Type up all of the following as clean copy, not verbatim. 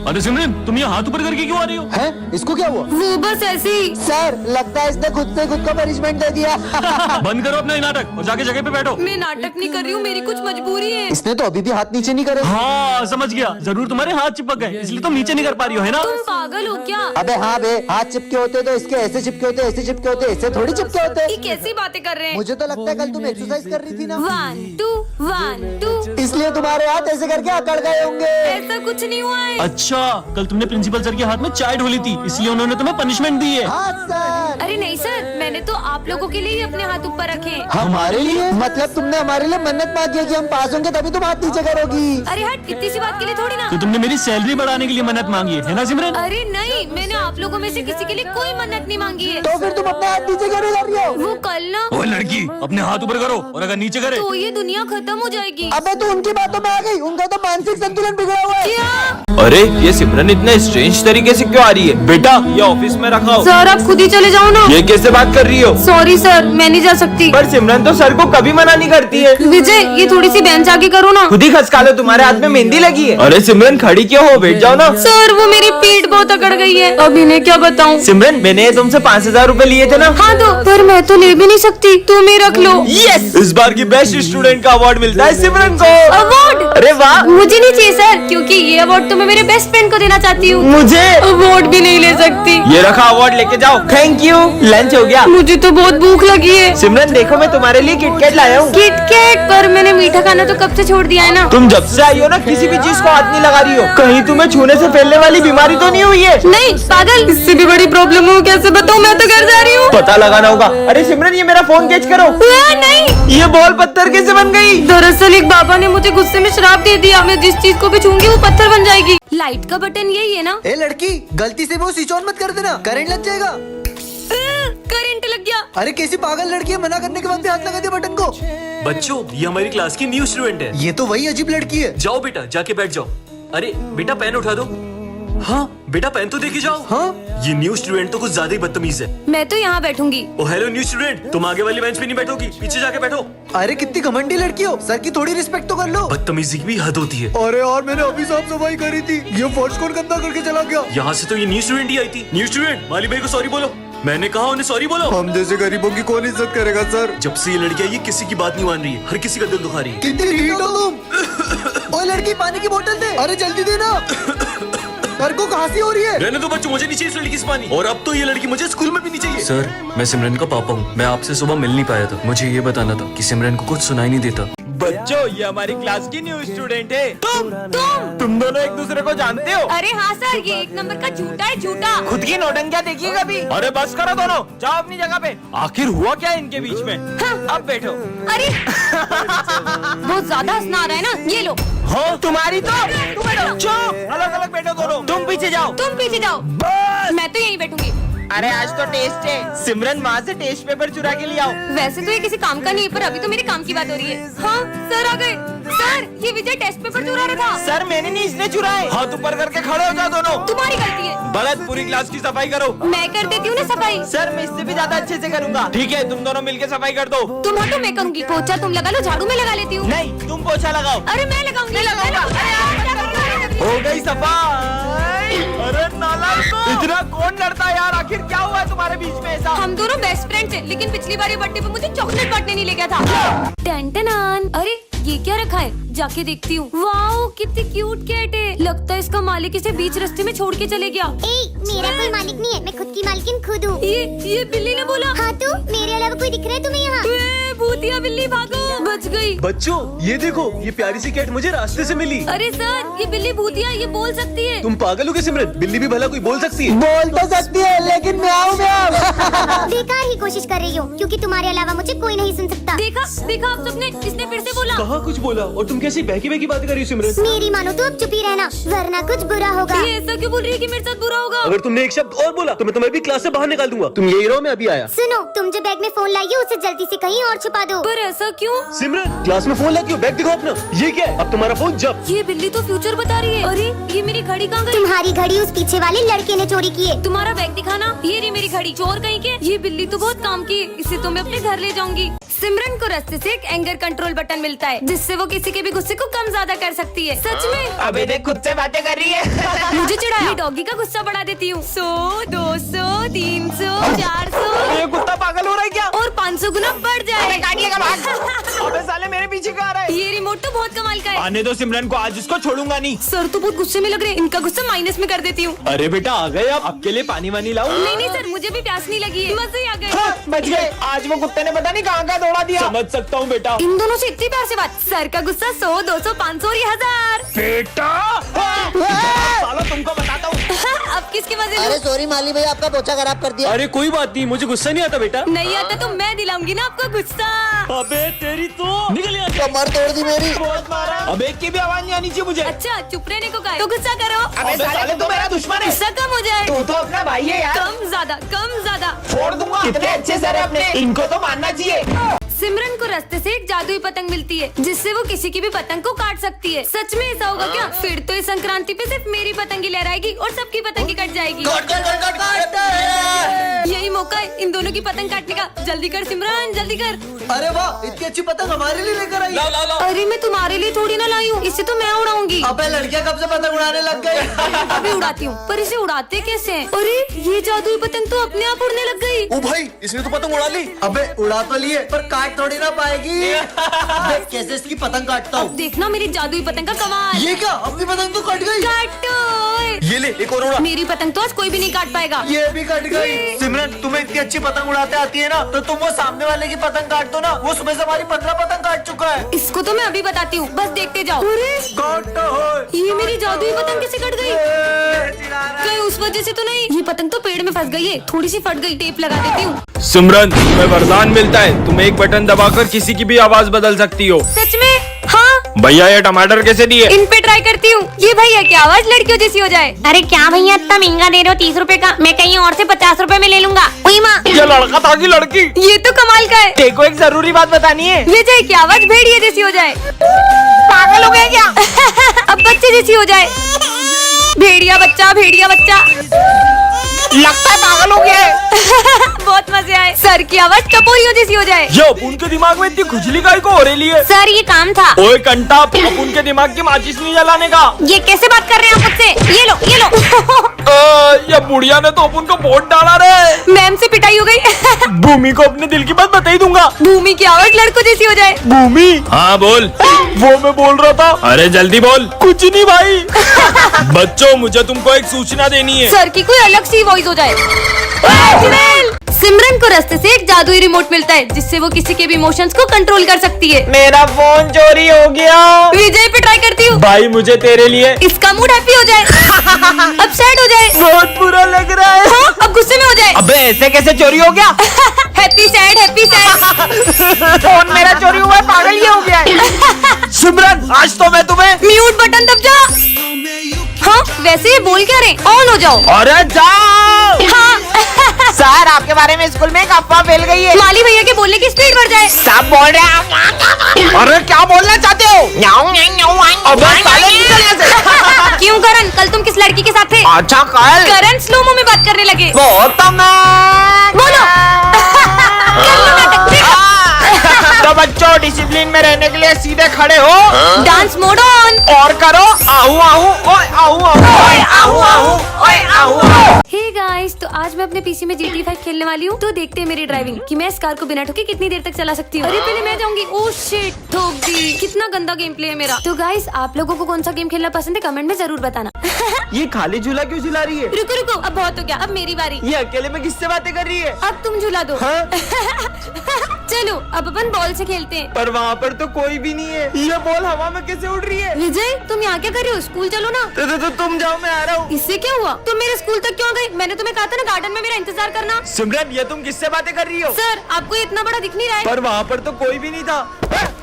अरे सिमरन, तुम ये हाथ ऊपर करके क्यों आ रही हो? हैं? इसको क्या हुआ? वो बस ऐसे ही। सर, लगता है इसने खुद से खुद को पनिशमेंट दे दिया। बंद करो अपना ये नाटक और जाके जगह पे बैठो। मैं नाटक नहीं कर रही हूँ, मेरी कुछ मजबूरी है। इसने तो अभी भी हाथ नीचे नहीं करे। हाँ समझ गया, जरूर तुम्हारे हाथ चिपक गए इसलिए तुम नीचे नहीं कर पा रही हो, है ना? तुम पागल हो क्या? अबे हाँ बे, हाथ चिपके होते तो इसके ऐसे चिपके होते, ऐसे चिपके होते, ऐसे थोड़ी चिपके होते। ये कैसी बातें कर रहे हैं? मुझे तो लगता है कल तुम एक्सरसाइज कर रही थी ना। 1 2 1 2। इसलिए तुम्हारे हाथ ऐसे करके अकड़ गए होंगे। ऐसा कुछ नहीं हुआ है। अच्छा, कल तुमने प्रिंसिपल सर के हाथ में चाय ढोली थी इसलिए उन्होंने तुम्हें पनिशमेंट दी है। हाँ सर। अरे नहीं सर, मैंने तो आप लोगों के लिए ही अपने हाथ ऊपर रखे हैं। हमारे लिए? मतलब तुमने हमारे लिए मन्नत मांगी है कि हम पास होंगे तभी तुम हाथ नीचे करोगी। अरे हट, इतनी सी बात के लिए थोड़ी ना। तो तुमने मेरी सैलरी बढ़ाने के लिए मन्नत मांगी है ना सिमरन? अरे नहीं, मैंने आप लोगों में से किसी के लिए कोई मन्नत नहीं मांगी है। तो फिर तुम अपने हाथ नीचे क्यों नहीं कर रही हो? वो कल ना, ओ लड़की, अपने हाथ ऊपर करो और अगर नीचे करे तो ये दुनिया खत्म हो जाएगी। अबे तू उनकी बातों में आ गई, उनका तो मानसिक संतुलन बिगड़ा हुआ है। क्या? अरे ये सिमरन इतना स्ट्रेंज तरीके से क्यों आ रही है? बेटा ये ऑफिस में रखा हो। सर आप खुद ही चले जाओ ना। ये कैसे बात कर रही हो? सॉरी सर, मैं नहीं जा सकती। पर सिमरन तो सर को कभी मना नहीं करती है। विजय, ये थोड़ी सी बेंच आगे करो ना। खुद ही खसका लो, तुम्हारे हाथ में मेहंदी लगी है। अरे सिमरन खड़ी क्यों हो, बैठ जाओ ना। सर वो मेरी पीठ बहुत अकड़ गई है, अब इन्हें क्या बताऊं। सिमरन मैंने तुमसे 5000 रूपए लिए थे ना। हाँ तो, पर मैं तो ले भी नहीं सकती, तुम ही रख लो। यस, इस बार की बेस्ट स्टूडेंट का अवार्ड मिलता है सिमरन को। अवार्ड? अरे वाह। मुझे नहीं चाहिए सर, क्योंकि ये अवार्ड तो मैं मेरे बेस्ट फ्रेंड को देना चाहती हूँ। मुझे अवार्ड भी नहीं ले सकती। ये रखा अवार्ड, लेके जाओ। Thank you. लंच हो गया? मुझे तो बहुत भूख लगी है। सिमरन देखो मैं तुम्हारे लिए किटकैट लाया हूँ। किटकैट? पर मैंने मीठा खाना तो कब से छोड़ दिया है ना। तुम जब से आई हो ना किसी भी चीज को हाथ नहीं लगा रही हो। कहीं तुम्हें छूने से फैलने वाली बीमारी तो नहीं हुई है? नहीं पागल, इससे भी बड़ी प्रॉब्लम हो, कैसे बताऊँ, मैं तो घर जा रही हूँ। पता लगाना होगा। अरे सिमरन ये मेरा फोन कैच करो। नहीं, ये बॉल पत्थर कैसे बन गई? दरअसल एक बाबा ने मुझे गुस्से में श्राप दे दिया, मैं जिस चीज को भी छूंगी वो पत्थर बन जाएगी। लाइट का बटन यही है ना? ए लड़की, गलती से वो स्विच ऑन मत कर देना, करंट लग जाएगा। करंट लग गया। अरे कैसी पागल लड़की है, मना करने के बाद भी हाथ लगा दिया बटन को। बच्चों, ये हमारी क्लास की न्यू स्टूडेंट है। ये तो वही अजीब लड़की है। जाओ बेटा, जाके बैठ जाओ। अरे बेटा पेन उठा दो। हाँ बेटा पेन तो देके जाओ। हाँ? ये न्यू स्टूडेंट तो कुछ ज्यादा ही बदतमीज है। मैं तो यहाँ बैठूंगी। ओ हेलो न्यू स्टूडेंट, तुम आगे वाली बेंच पे नहीं बैठोगी, पीछे जाके बैठो। अरे कितनी घमंडी लड़की हो, सर की थोड़ी रिस्पेक्ट तो कर लो। बदतमीजी की भी हद होती है। अरे यार मैंने अभी साफ सफाई करी थी, ये फर्श कौन गंदा करके चला गया? यहाँ से तो ये न्यू स्टूडेंट ही आई थी। न्यू स्टूडेंट, माली भाई को सॉरी बोलो। मैंने कहा उन्हें सॉरी बोलो। हम जैसे गरीबों की कौन इज्जत करेगा सर? जब से ये लड़की आई है किसी की बात नहीं मान रही है, हर किसी का दिल दुखा रही है। कितनी ढीठ हो तुम। ओए लड़की, पानी की बोतल दे। अरे जल्दी देना, सर को खांसी हो रही है। रहने दो बच्चों, मुझे नहीं चाहिए इस लड़की से पानी, और अब तो ये लड़की मुझे स्कूल में भी नहीं चाहिए। सर मैं सिमरन का पापा हूँ, मैं आपसे सुबह मिल नहीं पाया था। मुझे ये बताना था कि सिमरन को कुछ सुनाई नहीं देता। बच्चों ये हमारी क्लास की न्यू स्टूडेंट है। तुम दोनों एक दूसरे को जानते हो? अरे हाँ सर, ये एक नंबर का झूठा है, झूठा। खुद की नौटंकियां देखिए कभी। अरे बस करो दोनों, जाओ अपनी जगह पे। आखिर हुआ क्या इनके बीच में? अब बैठो। अरे बहुत ज्यादा हंसना आ रहा है ना, ये लो। हो तुम्हारी तो तुम बैठो। चुप, अलग अलग बैठो दोनों। तुम पीछे जाओ। तुम पीछे जाओ। मैं तो यहीं बैठूंगी। अरे आज तो टेस्ट है। सिमरन माँ से टेस्ट पेपर चुरा के ले आओ। वैसे तो ये किसी काम का नहीं है, पर अभी तो मेरे काम की बात हो रही है। हाँ सर आ गए। सर ये विजय टेस्ट पेपर चुरा रहा था। सर मैंने नहीं, इसने चुराए। हाथ ऊपर करके खड़े हो जाओ दोनों। तुम्हारी गलती है। बलद, पूरी क्लास की सफाई करो। मैं कर देती हूँ ना सफाई। सर मैं इससे भी ज्यादा अच्छे से करूँगा। ठीक है तुम दोनों मिलके सफाई कर दो। तुम हटो, मैं करूँगी। पोछा तुम लगा लो, झाड़ू मैं लगा लेती हूँ। नहीं तुम पोछा लगाओ। अरे मैं लगाऊंगी। हो गई सफाई। अरे नालायकों, इतना कौन लड़ता है यार? आखिर क्या हुआ है तुम्हारे बीच में ऐसा? हम दोनों बेस्ट फ्रेंड्स हैं, लेकिन पिछली बार ये बर्थडे पे मुझे चॉकलेट बांटने नहीं ले गया था। टन। अरे ये क्या रखा है, जाके देखती हूँ। वाओ कितनी क्यूट कैट है, लगता है इसका मालिक इसे बीच रास्ते में छोड़ के चले गया। मेरा कोई मालिक नहीं है, मैं खुद की मालकिन खुद हूँ। ये बिल्ली ने बोला। हाँ तो मेरे अलावा कोई दिख रहा है तुम्हें यहाँ? भूतिया बिल्ली भागो, बच गई। बच्चों ये देखो, ये प्यारी सी कैट मुझे रास्ते से मिली। अरे सर ये बिल्ली भूतिया, ये बोल सकती है। तुम पागल हो क्या सिमरन? बिल्ली भी भला कोई बोल सकती है? बोल तो सकती है लेकिन म्याऊं म्याऊं। बेकार ही कोशिश कर रही हूँ, क्योंकि तुम्हारे अलावा मुझे कोई नहीं सुन सकता। देखा आप सबने, इसने फिर से बोला। कहाँ कुछ बोला, और तुम कैसी बहकी बहकी बात कर रही हो सिमरन? मेरी मानो तो अब चुप ही रहना, वरना कुछ बुरा होगा। ये ऐसा क्यों बोल रही है कि मेरे साथ बुरा होगा? अगर तुमने एक शब्द और बोला तो मैं तुम्हें भी क्लास से बाहर निकाल दूंगा। तुम यही रहो, मैं अभी आया। सुनो, तुम जो बैग में फोन लाई हो उसे जल्दी से कहीं और छुपा दो। पर ऐसा क्यों? सिमरन क्लास में फोन लाती हो, बैग दिखाओ अपना। ये क्या है? अब तुम्हारा फोन जब। ये बिल्ली तो फ्यूचर बता रही है। अरे ये मेरी घड़ी कहाँ गई? तुम्हारी घड़ी उस पीछे वाले लड़के ने चोरी की है। तुम्हारा बैग दिखाना। ये रही मेरी घड़ी। चोर कहीं के। ये बिल्ली तो बहुत काम की है, इसे तो मैं अपने घर ले जाऊंगी। सिमरन को रास्ते से एक एंगर कंट्रोल बटन मिलता है, जिससे वो किसी के भी गुस्से को कम ज्यादा कर सकती है। सच में? अबे देख खुद से बातें कर रही है। मुझे ये डॉगी का गुस्सा बढ़ा देती हूँ। 100, 200, 300, 400 ये कुत्ता पागल हो रहा है क्या? और 500 गुना बढ़ जाए। गाड़ी का भाग। अबे साले मेरे पीछे कहाँ आ रहा है? ये रिमोट तो बहुत कमाल का है। आने दो सिमरन को, आज उसको छोड़ूंगा नहीं। सर तो बहुत गुस्से में लग रहे हैं, इनका गुस्सा माइनस में कर देती हूँ। अरे बेटा आ गए, अब आपके लिए पानी वानी लाऊं? नहीं नहीं सर, मुझे भी प्यास नहीं लगी है, मजे ही आ गए। हाँ, बच गए। आज वो कुत्ते ने पता नहीं कहाँ दौड़ा दिया। समझ सकता हूँ बेटा। इन दोनों से इतनी प्यार से बात। सर का गुस्सा 100, 200, 500 और ये 1000। बेटा सालो तुमको बताता हूँ। अब किसके मजे अरे लूं? सॉरी माली भाई, आपका पोछा खराब कर दिया। अरे कोई बात नहीं, मुझे गुस्सा नहीं आता बेटा। नहीं आता तो मैं दिलाऊंगी ना आपको गुस्सा। अबे तेरी तो निकल यहाँ से। कमर तोड़ दी मेरी। बहुत मारा। अब एक की भी आवाज नहीं आनी चाहिए मुझे। अच्छा चुप रहने को कहा है, तो गुस्सा करो। अबे साले तो मेरा दुश्मन है। गुस्सा कम हो जाए। तू तो अपना भाई है यार। कम ज्यादा। छोड़ दूंगा। कितने अच्छे सर है अपने, इनको तो मानना चाहिए। सिमरन को रास्ते से एक जादुई पतंग मिलती है जिससे वो किसी की भी पतंग को काट सकती है। सच में ऐसा होगा क्या? फिर तो इस संक्रांति पे सिर्फ मेरी पतंग ही लहराएगी और सबकी पतंग ही कट जाएगी। यही मौका है इन दोनों की पतंग काटने का। जल्दी कर सिमरन, जल्दी कर। अरे वाह, इतनी अच्छी पतंग हमारे लिए लेकर आई। लाओ लाओ लाओ। अरे मैं तुम्हारे लिए थोड़ी ना लाई हूँ, इससे तो मैं उड़ाऊंगी। अबे लड़कियां कब से पतंग उड़ाने लग गई? अभी उड़ाती हूँ, पर इसे उड़ाते कैसे हैं? अरे ये जादुई पतंग तो अपने आप उड़ने लग गई। ओ भाई, इसने तो पतंग उड़ा ली। अबे उड़ा तो लिए, पर काट थोड़ी ना पाएगी। देख कैसे इसकी पतंग काटता अब हूँ। देखना मेरी जादुई पतंग का कमाल। ये क्या, अपनी पतंग तो कट गई। काटो। ये ले एक और उड़ा। मेरी पतंग तो आज कोई भी नहीं काट पाएगा। ये भी कट गई। सिमरन तुम्हें इतनी अच्छी पतंग उड़ाते आती है ना, तो तुम वो सामने वाले की पतंग काट दो ना। वो सुबह से हमारी 15 पतंग काट चुका है। इसको तो मैं अभी बताती हूँ, बस देखते जाओ। काटो। ये मेरी जादुई पतंग कैसे कट गई? कहीं उस वजह से तो नहीं? ये पतंग तो पेड़ में फंस गई है, थोड़ी सी फट गई, टेप लगा देती हूँ। सिमरन तुम्हें वरदान मिलता है, तुम एक बटन दबाकर किसी की भी आवाज बदल सकती हो। सच में? हाँ। भैया ये टमाटर कैसे दिए? इन पे ट्राई करती हूँ। ये भैया की आवाज लड़कियों जैसी हो जाए। अरे क्या भैया इतना महंगा दे रहे हो? 30 रुपए का, मैं कहीं और से 50 रुपए में ले लूंगा। ओई माँ। ये लड़का था कि लड़की? ये तो कमाल का है। देखो एक जरूरी बात बतानी है। विजय की आवाज भेड़िया जैसी हो जाए। पागल हो गए क्या? अब बच्चे जैसी हो जाए। भेड़िया बच्चा। लगता है पागल हो गया है। बहुत मजे आए। सर की आवाज टपोरियों जैसी हो जाए। ये अपुन के दिमाग में इतनी खुजली काहे को हो रही है? सर ये काम था। ओए कंटा, अपुन के दिमाग की माचिस नहीं जलाने का। ये कैसे बात कर रहे हैं आप मुझसे? ये लो ये बुढ़िया ने तो अपुन को वोट डाला रे। मैम से पिटाई हो गई। भूमि को अपने दिल की बात बता ही दूंगा। भूमि की आवाज लड़कों जैसी हो जाए। भूमि। हाँ बोल। वो मैं बोल रहा था। अरे जल्दी बोल। कुछ नहीं भाई। बच्चों मुझे तुमको एक सूचना देनी है। सर की कोई अलग सी वॉइस हो जाए। सिमरन को रास्ते से एक जादुई रिमोट मिलता है जिससे वो किसी के भी इमोशंस को कंट्रोल कर सकती है। मेरा फोन चोरी हो गया। विजय पे ट्राई करती हूँ। भाई मुझे तेरे लिए। इसका मूड हैप्पी हो जाए। अब सैड हो जाए। बहुत बुरा लग रहा है। हाँ, अब गुस्से में हो जाए। अबे ऐसे कैसे चोरी हो गया? Happy sad. फोन मेरा चोरी हुआ है, पागल ये हो गया है। सिमरन आज तो मैं तुम्हें। म्यूट बटन दब जा। हाँ वैसे ये बोल क्या रहे? ऑन हो जाओ। अरे जाओ। हाँ। सर आपके बारे में स्कूल में एक अफवाह फैल गई है। माली भैया के बोलने की स्पीड बढ़ जाए। सब बोल रहे हैं। अरे क्या बोलना चाहते हो? अबे साले निकल यहाँ से। क्यों करण, कल तुम किस लड़की के साथ थे? अच्छा कल। करण स्लोमो में बात करने लगे। बहुत बोलो। कर लो नाटक, देखो। तो बच्चों डिसिप्लिन में रहने के लिए सीधे खड़े हो। Dance mode on. और करो आहू आहू ओए आहू आहू ओए आहू आहू ओए आहू आहू। हे गाइस, तो आज मैं अपने पीसी में GT5 खेलने वाली हूँ। तो देखते हैं मेरी ड्राइविंग कि मैं इस कार को बिना ठोके कितनी देर तक चला सकती हूँ। अरे पहले मैं जाऊंगी। ओह शिट, ठोक दी। कितना गंदा गेम प्ले है मेरा। तो गाइस आप लोगों को कौन सा गेम खेलना पसंद है कमेंट में जरूर बताना। ये खाली झूला क्यों झुला रही है? रुको रुको, अब बहुत हो गया, अब मेरी बारी। ये अकेले में किससे बातें कर रही है? अब तुम झूला दो। हाँ? चलो अब अपन बॉल से खेलते हैं। पर वहाँ पर तो कोई भी नहीं है। ये बॉल हवा में कैसे उड़ रही है? विजय तुम यहाँ क्या कर रहे हो? स्कूल चलो ना। तो तुम जाओ, मैं आ रहा हूँ। इससे क्या हुआ? तुम मेरे स्कूल तक क्यों गई? मैंने तुम्हें कहा था ना गार्डन में मेरा इंतजार करना। सिमरन ये तुम किससे बातें कर रही हो? सर आपको ये इतना बड़ा दिख नहीं रहा है? पर वहाँ पर तो कोई भी नहीं था।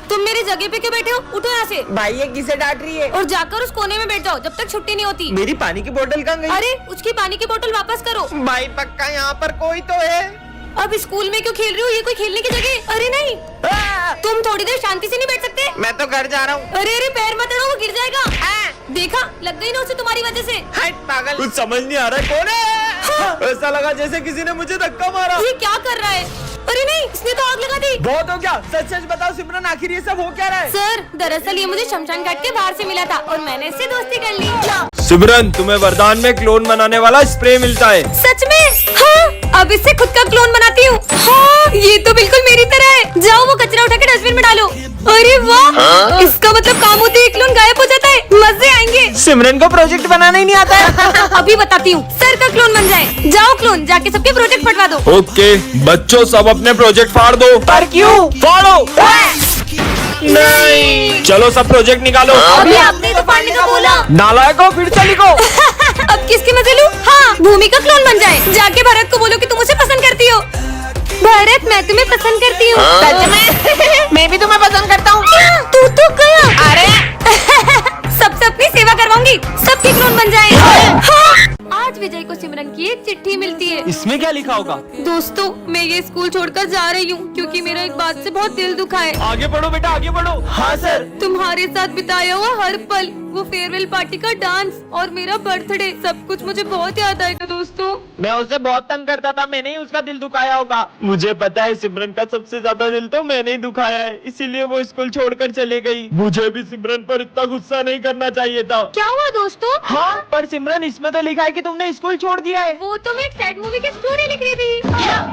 तुम मेरी जगह पे क्यों बैठे हो? उठो यहाँ से भाई ये किसे डांट रही है? और जाकर उस कोने में बैठ जाओ जब तक छुट्टी नहीं होती। मेरी पानी की बोतल कहाँ गई? अरे उसकी पानी की बोतल वापस करो। भाई पक्का यहाँ पर कोई तो है। अब स्कूल में क्यों खेल रही हो? ये कोई खेलने की जगह? अरे नहीं, तुम थोड़ी देर शांति से नहीं बैठ सकते? मैं तो घर जा रहा हूँ। अरे अरे पैर मत अड़ो, वो गिर जाएगा। देखा, लग गई ना उसे तुम्हारी वजह से। हट पागल। कुछ समझ नहीं आ रहा है कौन है? ऐसा लगा जैसे किसी ने मुझे धक्का मारा। ये क्या कर रहा है? अरे नहीं, इसने तो आग लगा दी। बहुत हो गया। सच सच बताओ सिमरन, आखिर ये सब हो क्या रहा है? सर दरअसल ये मुझे शमशान घाट के बाहर से मिला था और मैंने इससे दोस्ती कर ली। सिमरन, तुम्हें वरदान में क्लोन बनाने वाला स्प्रे मिलता है। सच में? हाँ, अब इससे खुद का क्लोन बनाती हूँ। हाँ, ये तो बिल्कुल मेरी तरह है। जाओ वो कचरा उठा के डस्टबिन में डालो। अरे वाह, इसका मतलब काम होते ही क्लोन गायब हो जाता है। मजे आएंगे। सिमरन को प्रोजेक्ट बनाना ही नहीं आता है। अभी बताती हूँ। सर का क्लोन बन जाए। जाओ क्लोन, जाके सबके प्रोजेक्ट फटवा दो। ओके बच्चों, सब अपने प्रोजेक्ट फाड़ दो। पर क्यों? फाड़ो। नहीं, चलो सब प्रोजेक्ट निकालो। अभी आपने तो फाड़ने का बोला। नालायकों, फिर से लिखो। अब किसके मजे लूं? हाँ, भूमि का क्लोन बन जाए। जाके भरत को बोलो कि तुम मुझे पसंद करती हो। भरत, मैं तुम्हें पसंद करती हूँ। सच में? मैं भी तुम्हें पसंद करता हूँ। तू तो गया। अरे सबसे अपनी सेवा करवाऊंगी। सबके क्लोन बन जाए। हाँ। आज विजय को सिमरन की एक चिट्ठी मिलती है। इसमें क्या लिखा होगा? दोस्तों, मैं ये स्कूल छोड़कर जा रही हूँ क्योंकि मेरा एक बात से बहुत दिल दुखा है। आगे बढ़ो बेटा, आगे बढ़ो। हाँ सर। तुम्हारे साथ बिताया हुआ हर पल, वो फेयरवेल पार्टी का डांस और मेरा बर्थडे, सब कुछ मुझे बहुत याद आएगा दोस्तों। मैं उसे बहुत तंग करता था, मैंने ही उसका दिल दुखाया होगा। मुझे पता है सिमरन का सबसे ज्यादा दिल तो मैंने ही दुखाया है, इसीलिए वो स्कूल छोड़कर चले गई। मुझे भी सिमरन पर इतना गुस्सा नहीं करना चाहिए था। क्या हुआ दोस्तों? हाँ, पर सिमरन इसमें तो लिखा है कि तुमने स्कूल छोड़ दिया है। वो तो मैं एक सैड मूवी की स्टोरी लिख रही थी।